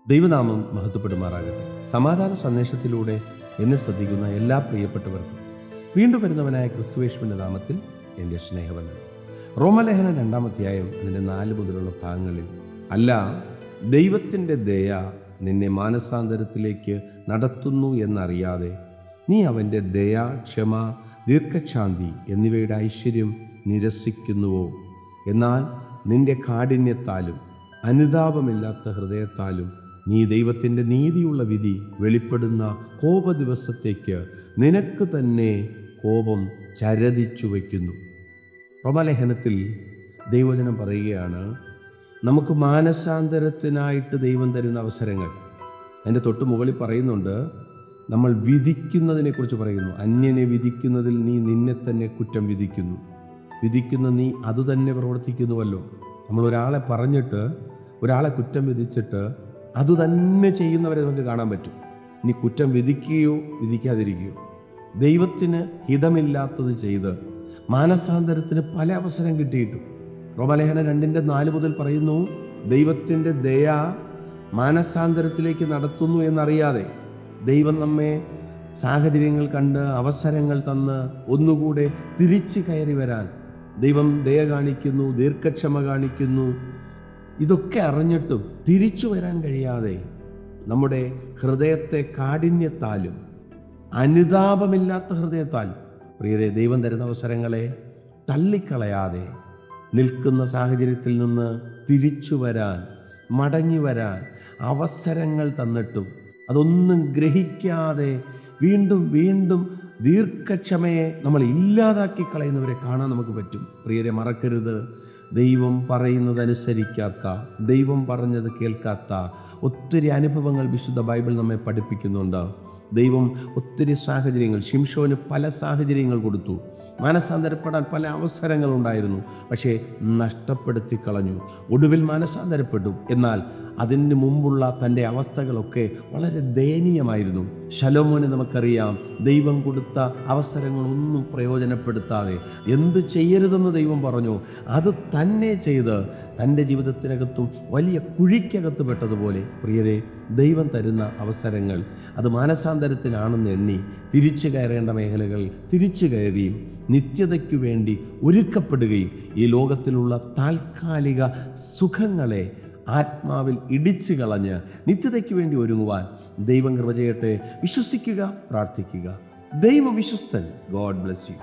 ദൈവനാമം മഹത്വപ്പെടുമാറാകട്ടെ. സമാധാന സന്ദേശത്തിലൂടെ എന്നെ ശ്രദ്ധിക്കുന്ന എല്ലാ പ്രിയപ്പെട്ടവർക്കും വീണ്ടും വരുന്നവനായ ക്രിസ്തുയേശുവിൻ്റെ നാമത്തിൽ എൻ്റെ സ്നേഹവന്ദനം. റോമലേഖനം 2-ാം അധ്യായം അതിൻ്റെ 4 മുതലുള്ള ഭാഗങ്ങളിൽ, അല്ല ദൈവത്തിൻ്റെ ദയ നിന്നെ മാനസാന്തരത്തിലേക്ക് നടത്തുന്നു എന്നറിയാതെ നീ അവൻ്റെ ദയ, ക്ഷമ, ദീർഘശാന്തി എന്നിവയുടെ ഐശ്വര്യം നിരസിക്കുന്നുവോ? എന്നാൽ നിന്റെ കാഠിന്യത്താലും അനുതാപമില്ലാത്ത ഹൃദയത്താലും നീ ദൈവത്തിൻ്റെ നീതിയുള്ള വിധി വെളിപ്പെടുന്ന കോപ ദിവസത്തേക്ക് നിനക്ക് തന്നെ കോപം ചരതിച്ചു വയ്ക്കുന്നു. റോമലേഖനത്തിൽ ദൈവവചനം പറയുകയാണ്, നമുക്ക് മാനസാന്തരത്തിനായിട്ട് ദൈവം തരുന്ന അവസരങ്ങൾ. അതിൻ്റെ തൊട്ട് മുകളിൽ പറയുന്നുണ്ട്, നമ്മൾ വിധിക്കുന്നതിനെക്കുറിച്ച് പറയുന്നു. അന്യനെ വിധിക്കുന്നതിൽ നീ നിന്നെ തന്നെ കുറ്റം വിധിക്കുന്ന നീ അതുതന്നെ പ്രവർത്തിക്കുന്നുവല്ലോ. നമ്മൾ ഒരാളെ പറഞ്ഞിട്ട്, ഒരാളെ കുറ്റം വിധിച്ചിട്ട് അതുതന്നെ ചെയ്യുന്നവരെ നമുക്ക് കാണാൻ പറ്റും. ഇനി കുറ്റം വിധിക്കുകയോ വിധിക്കാതിരിക്കുകയോ, ദൈവത്തിന് ഹിതമില്ലാത്തത് ചെയ്ത് മാനസാന്തരത്തിന് പല അവസരം കിട്ടിയിട്ടു. റോമലേഖനം 2-4 മുതൽ പറയുന്നു, ദൈവത്തിൻ്റെ ദയ മാനസാന്തരത്തിലേക്ക് നടത്തുന്നു എന്നറിയാതെ ദൈവം നമ്മെ സാഹചര്യങ്ങൾ കണ്ട് അവസരങ്ങൾ തന്ന് ഒന്നുകൂടെ തിരിച്ചു കയറി വരാൻ ദൈവം ദയ കാണിക്കുന്നു, ദീർഘക്ഷമ കാണിക്കുന്നു. ഇതൊക്കെ അറിഞ്ഞിട്ടും തിരിച്ചു വരാൻ കഴിയാതെ നമ്മുടെ ഹൃദയത്തെ കാഠിന്യത്താലും അനുതാപമില്ലാത്ത ഹൃദയത്താലും, പ്രിയരെ, ദൈവം തരുന്ന അവസരങ്ങളെ തള്ളിക്കളയാതെ നിൽക്കുന്ന സാഹചര്യത്തിൽ നിന്ന് തിരിച്ചു വരാൻ, മടങ്ങി വരാൻ അവസരങ്ങൾ തന്നിട്ടും അതൊന്നും ഗ്രഹിക്കാതെ വീണ്ടും വീണ്ടും ദീർഘക്ഷമയെ നമ്മൾ ഇല്ലാതാക്കി കളയുന്നവരെ കാണാൻ നമുക്ക് പറ്റും. പ്രിയരെ, മറക്കരുത്, ദൈവം പറയുന്നതനുസരിക്കാത്ത, ദൈവം പറഞ്ഞത് കേൾക്കാത്ത ഒത്തിരി അനുഭവങ്ങൾ വിശുദ്ധ ബൈബിൾ നമ്മെ പഠിപ്പിക്കുന്നുണ്ട്. ദൈവം ഒത്തിരി സാഹചര്യങ്ങൾ, ശിംശോന് പല സാഹചര്യങ്ങൾ കൊടുത്തു, മാനസാന്തരപ്പെടാൻ പല അവസരങ്ങളുണ്ടായിരുന്നു, പക്ഷേ നഷ്ടപ്പെടുത്തി കളഞ്ഞു. ഒടുവിൽ മാനസാന്തരപ്പെട്ടു. എന്നാൽ അതിന് മുമ്പുള്ള തൻ്റെ അവസ്ഥകളൊക്കെ വളരെ ദയനീയമായിരുന്നു. ശലോമോനെ നമുക്കറിയാം, ദൈവം കൊടുത്ത അവസരങ്ങളൊന്നും പ്രയോജനപ്പെടുത്താതെ എന്ത് ചെയ്യരുതെന്ന് ദൈവം പറഞ്ഞു അത് തന്നെ ചെയ്ത് തൻ്റെ ജീവിതത്തിനകത്തും വലിയ കുഴിക്കകത്ത് പെട്ടതുപോലെ, പ്രിയരെ, ദൈവം തരുന്ന അവസരങ്ങൾ അത് മാനസാന്തരത്തിനാണെന്ന് എണ്ണി തിരിച്ചു കയറേണ്ട മേഖലകൾ തിരിച്ചു കയറിയും നിത്യതയ്ക്കു വേണ്ടി ഒരുക്കപ്പെടുകയും ഈ ലോകത്തിലുള്ള താൽക്കാലിക സുഖങ്ങളെ ആത്മാവിൽ ഇടിച്ചു കളഞ്ഞ് നിത്യതയ്ക്ക് വേണ്ടി ഒരുങ്ങുവാൻ ദൈവം കൃപ ചെയ്യട്ടെ. വിശ്വസിക്കുക, പ്രാർത്ഥിക്കുക. ദൈവം വിശ്വസ്തൻ. God bless U.